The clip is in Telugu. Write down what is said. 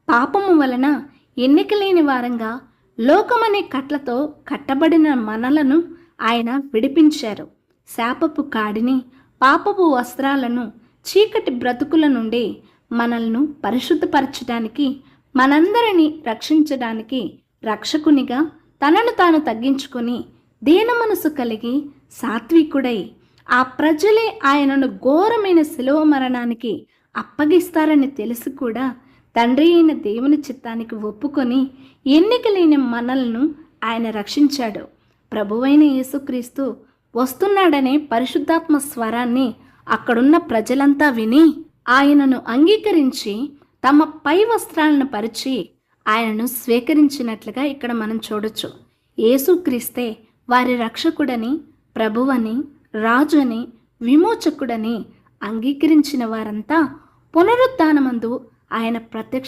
పాపము వలన ఎన్నికలేని వారంగా లోకమనే కట్లతో కట్టబడిన మనలను ఆయన విడిపించారు. శాపపు కాడిని, పాపపు వస్త్రాలను, చీకటి బ్రతుకుల నుండి మనల్ని పరిశుద్ధపరచడానికి, మనందరినీ రక్షించడానికి రక్షకునిగా తనను తాను తగ్గించుకొని దీన మనసు కలిగి సాత్వికుడై ఆ ప్రజలే ఆయనను ఘోరమైన శిలువ మరణానికి అప్పగిస్తారని తెలిసి కూడా తండ్రి అయిన దేవుని చిత్తానికి ఒప్పుకొని ఎన్నికలేని మనలను ఆయన రక్షించాడు. ప్రభువైన యేసుక్రీస్తు వస్తున్నాడనే పరిశుద్ధాత్మ స్వరాన్ని అక్కడున్న ప్రజలంతా విని ఆయనను అంగీకరించి తమ పై వస్త్రాలను పరిచి ఆయనను స్వీకరించినట్లుగా ఇక్కడ మనం చూడొచ్చు. యేసుక్రీస్తే వారి రక్షకుడని, ప్రభువని, రాజుని, విమోచకుడని అంగీకరించిన వారంతా పునరుత్థానమందు ఆయన ప్రత్యక్ష